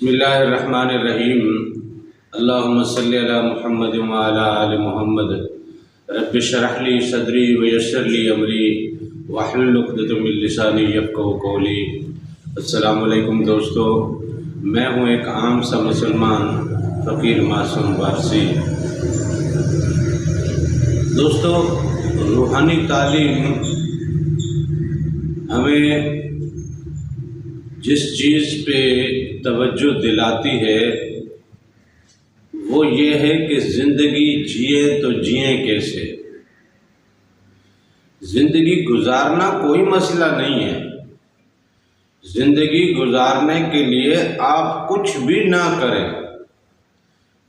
بسم اللہ الرحمن الرحیم۔ اللہم صلی علی محمد وعلی آل محمد۔ رب اشرح لی صدری ویسر لی امری واحلل عقدۃ من لسانی یفقہوا قولی۔ السلام علیکم دوستو، میں ہوں ایک عام سا مسلمان فقیر معصوم وارثی۔ دوستو، روحانی تعلیم ہمیں جس چیز پہ توجہ دلاتی ہے وہ یہ ہے کہ زندگی جیے تو جئیں کیسے۔ زندگی گزارنا کوئی مسئلہ نہیں ہے۔ زندگی گزارنے کے لیے آپ کچھ بھی نہ کریں،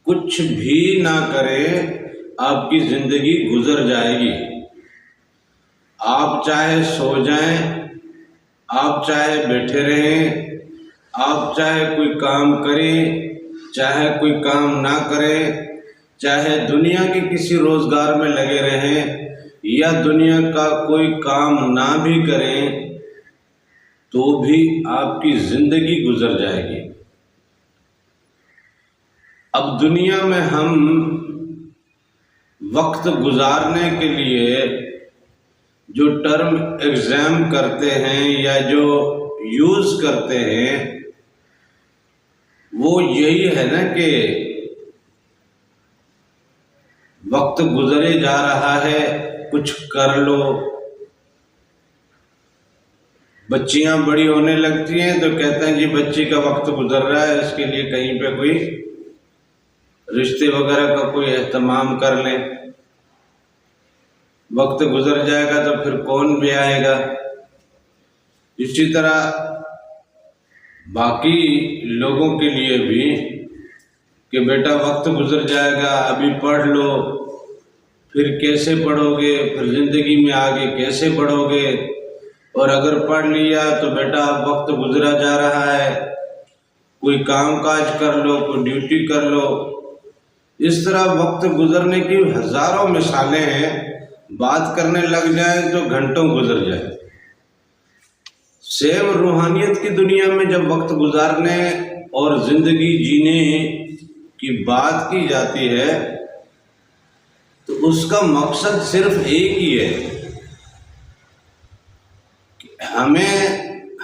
کچھ بھی نہ کریں، آپ کی زندگی گزر جائے گی۔ آپ چاہے سو جائیں، آپ چاہے بیٹھے رہیں، آپ چاہے کوئی کام کریں، چاہے کوئی کام نہ کریں، چاہے دنیا کے کسی روزگار میں لگے رہیں یا دنیا کا کوئی کام نہ بھی کریں تو بھی آپ کی زندگی گزر جائے گی۔ اب دنیا میں ہم وقت گزارنے کے لیے جو ٹرم ایگزام کرتے ہیں یا جو یوز کرتے ہیں وہ یہی ہے نا کہ وقت گزرے جا رہا ہے، کچھ کر لو۔ بچیاں بڑی ہونے لگتی ہیں تو کہتے ہیں جی بچی کا وقت گزر رہا ہے، اس کے لیے کہیں پہ کوئی رشتے وغیرہ کا کوئی اہتمام کر لیں۔ وقت گزر جائے گا تو پھر کون بھی آئے گا۔ اسی طرح باقی لوگوں کے لیے بھی کہ بیٹا وقت گزر جائے گا، ابھی پڑھ لو، پھر کیسے پڑھو گے، پھر زندگی میں آگے کیسے پڑھو گے، اور اگر پڑھ لیا تو بیٹا اب وقت گزرا جا رہا ہے، کوئی کام کاج کر لو، کوئی ڈیوٹی کر لو۔ اس طرح وقت گزرنے کی ہزاروں مثالیں ہیں، بات کرنے لگ جائیں تو گھنٹوں گزر جائیں۔ سیم روحانیت کی دنیا میں جب وقت گزارنے اور زندگی جینے کی بات کی جاتی ہے تو اس کا مقصد صرف ایک ہی ہے کہ ہمیں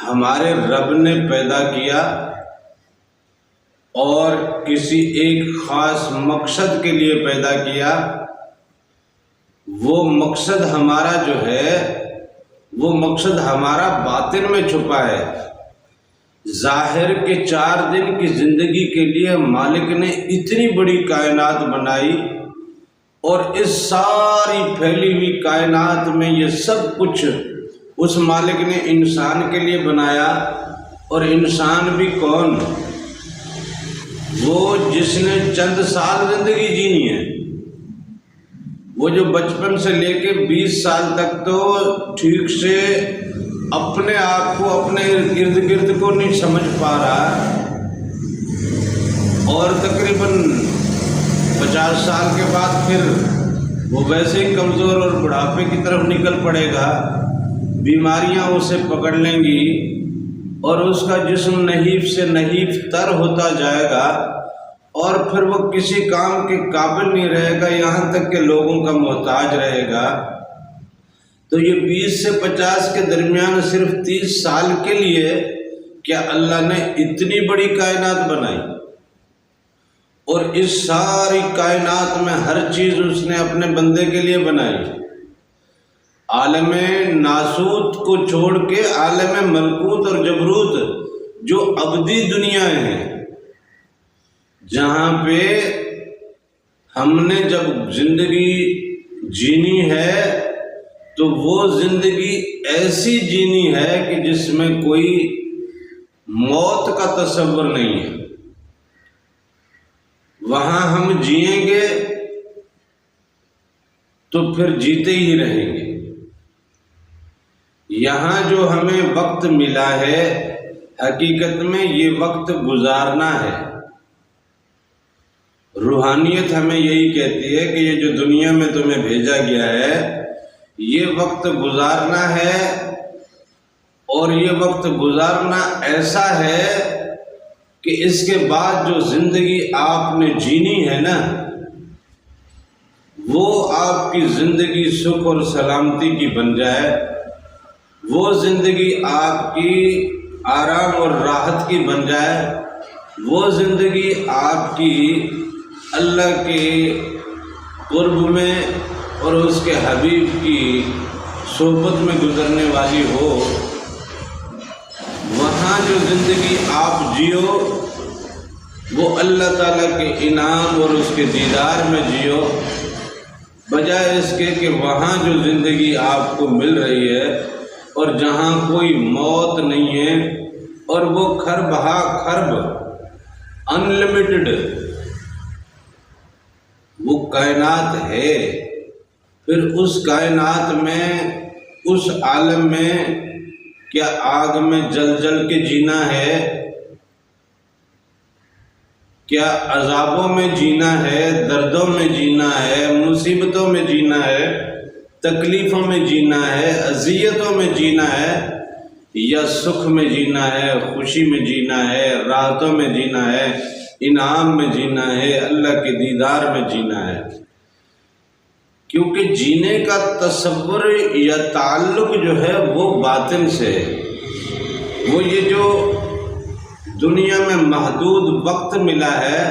ہمارے رب نے پیدا کیا اور کسی ایک خاص مقصد کے لیے پیدا کیا۔ وہ مقصد ہمارا جو ہے، وہ مقصد ہمارا باطن میں چھپا ہے۔ ظاہر کے 4 دن کی زندگی کے لیے مالک نے اتنی بڑی کائنات بنائی اور اس ساری پھیلی ہوئی کائنات میں یہ سب کچھ اس مالک نے انسان کے لیے بنایا۔ اور انسان بھی کون؟ وہ جس نے چند سال زندگی جینی ہے۔ وہ جو بچپن سے لے کے 20 سال تک تو ٹھیک سے اپنے آپ کو، اپنے ارد گرد کو نہیں سمجھ پا رہا، اور تقریباً 50 سال کے بعد پھر وہ ویسے ہی کمزور اور بڑھاپے کی طرف نکل پڑے گا، بیماریاں اسے پکڑ لیں گی اور اس کا جسم نحیف سے نحیف تر ہوتا جائے گا، اور پھر وہ کسی کام کے قابل نہیں رہے گا، یہاں تک کہ لوگوں کا محتاج رہے گا۔ تو یہ 20 سے 50 کے درمیان صرف 30 سال کے لیے کیا اللہ نے اتنی بڑی کائنات بنائی، اور اس ساری کائنات میں ہر چیز اس نے اپنے بندے کے لیے بنائی۔ عالم ناسوت کو چھوڑ کے عالم ملکوت اور جبروت جو ابدی دنیا ہیں، جہاں پہ ہم نے جب زندگی جینی ہے تو وہ زندگی ایسی جینی ہے کہ جس میں کوئی موت کا تصور نہیں ہے۔ وہاں ہم جئیں گے تو پھر جیتے ہی رہیں گے۔ یہاں جو ہمیں وقت ملا ہے، حقیقت میں یہ وقت گزارنا ہے۔ روحانیت ہمیں یہی کہتی ہے کہ یہ جو دنیا میں تمہیں بھیجا گیا ہے یہ وقت گزارنا ہے، اور یہ وقت گزارنا ایسا ہے کہ اس کے بعد جو زندگی آپ نے جینی ہے نا، وہ آپ کی زندگی سکھ اور سلامتی کی بن جائے، وہ زندگی آپ کی آرام اور راحت کی بن جائے، وہ زندگی آپ کی اللہ کے قرب میں اور اس کے حبیب کی صحبت میں گزرنے والی ہو۔ وہاں جو زندگی آپ جیو وہ اللہ تعالیٰ کے انعام اور اس کے دیدار میں جیو، بجائے اس کے کہ وہاں جو زندگی آپ کو مل رہی ہے اور جہاں کوئی موت نہیں ہے اور وہ خرب ہا خرب انلمیٹڈ وہ کائنات ہے، پھر اس کائنات میں اس عالم میں کیا آگ میں جل جل کے جینا ہے، کیا عذابوں میں جینا ہے، دردوں میں جینا ہے، مصیبتوں میں جینا ہے، تکلیفوں میں جینا ہے، اذیتوں میں جینا ہے، یا سکھ میں جینا ہے، خوشی میں جینا ہے، راحتوں میں جینا ہے، انعام میں جینا ہے، اللہ کے دیدار میں جینا ہے؟ کیونکہ جینے کا تصور یا تعلق جو ہے وہ باطن سے ہے۔ وہ یہ جو دنیا میں محدود وقت ملا ہے،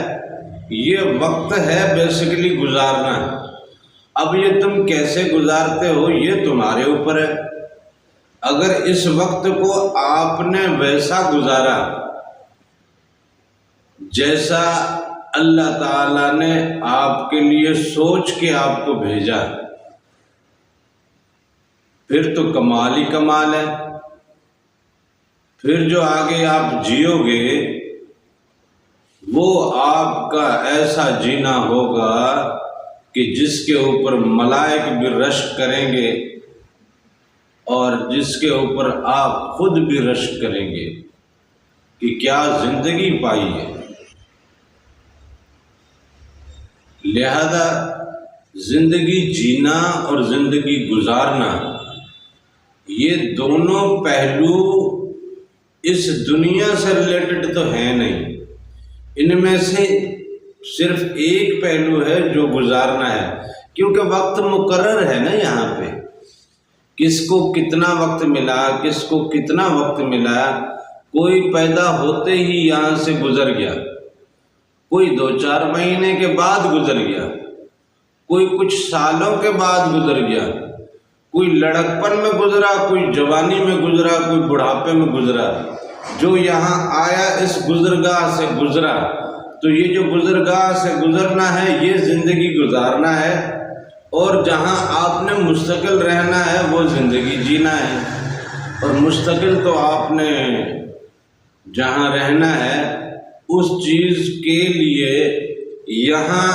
یہ وقت ہے بیسیکلی گزارنا۔ اب یہ تم کیسے گزارتے ہو یہ تمہارے اوپر ہے۔ اگر اس وقت کو آپ نے ویسا گزارا جیسا اللہ تعالیٰ نے آپ کے لیے سوچ کے آپ کو بھیجا، پھر تو کمال ہی کمال ہے۔ پھر جو آگے آپ جیو گے وہ آپ کا ایسا جینا ہوگا کہ جس کے اوپر ملائک بھی رشک کریں گے اور جس کے اوپر آپ خود بھی رشک کریں گے کہ کیا زندگی پائی ہے۔ لہذا زندگی جینا اور زندگی گزارنا یہ دونوں پہلو اس دنیا سے ریلیٹڈ تو ہیں نہیں، ان میں سے صرف ایک پہلو ہے جو گزارنا ہے، کیونکہ وقت مقرر ہے نا یہاں پہ، کس کو کتنا وقت ملا، کس کو کتنا وقت ملا۔ کوئی پیدا ہوتے ہی یہاں سے گزر گیا، کوئی 2-4 مہینے کے بعد گزر گیا، کوئی کچھ سالوں کے بعد گزر گیا، کوئی لڑکپن میں گزرا، کوئی جوانی میں گزرا، کوئی بڑھاپے میں گزرا۔ جو یہاں آیا اس گزرگاہ سے گزرا، تو یہ جو گزرگاہ سے گزرنا ہے یہ زندگی گزارنا ہے، اور جہاں آپ نے مستقل رہنا ہے وہ زندگی جینا ہے۔ اور مستقل تو آپ نے جہاں رہنا ہے اس چیز کے لیے یہاں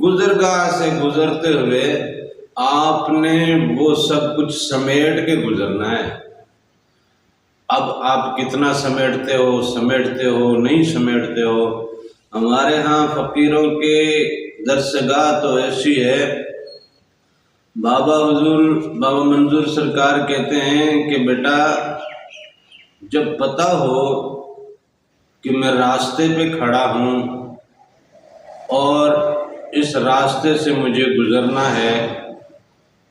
گزرگاہ سے گزرتے ہوئے آپ نے وہ سب کچھ سمیٹ کے گزرنا ہے۔ اب آپ کتنا سمیٹتے ہو نہیں سمیٹتے ہو۔ ہمارے ہاں فقیروں کے درسگاہ تو ایسی ہے، بابا منظور سرکار کہتے ہیں کہ بیٹا جب پتہ ہو کہ میں راستے پہ کھڑا ہوں اور اس راستے سے مجھے گزرنا ہے،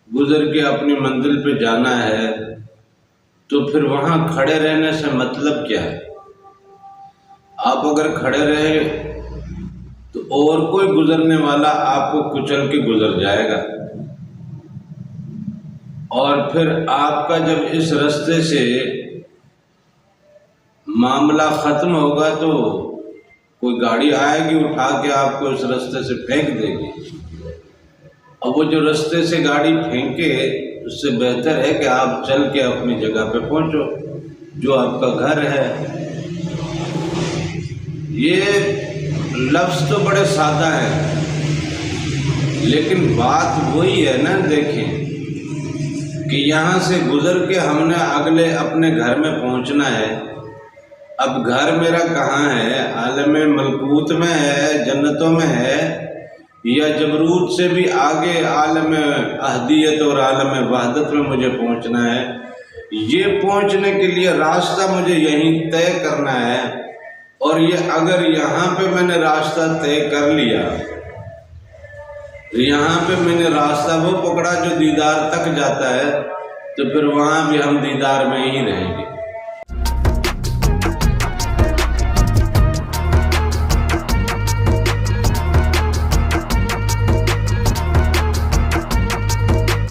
گزر کے اپنی منزل پہ جانا ہے، تو پھر وہاں کھڑے رہنے سے مطلب کیا ہے؟ آپ اگر کھڑے رہے تو اور کوئی گزرنے والا آپ کو کچل کے گزر جائے گا، اور پھر آپ کا جب اس راستے سے معاملہ ختم ہوگا تو کوئی گاڑی آئے گی اٹھا کے آپ کو اس راستے سے پھینک دے گی۔ اب وہ جو راستے سے گاڑی پھینکے اس سے بہتر ہے کہ آپ چل کے اپنی جگہ پہ پہنچو جو آپ کا گھر ہے۔ یہ لفظ تو بڑے سادہ ہیں لیکن بات وہی ہے نا۔ دیکھیں کہ یہاں سے گزر کے ہم نے اگلے اپنے گھر میں پہنچنا ہے۔ اب گھر میرا کہاں ہے؟ عالم ملکوت میں ہے، جنتوں میں ہے، یا جبروت سے بھی آگے عالم احدیت اور عالم وحدت میں مجھے پہنچنا ہے؟ یہ پہنچنے کے لیے راستہ مجھے یہیں طے کرنا ہے، اور یہ اگر یہاں پہ میں نے راستہ طے کر لیا، یہاں پہ میں نے راستہ وہ پکڑا جو دیدار تک جاتا ہے، تو پھر وہاں بھی ہم دیدار میں ہی رہیں گے۔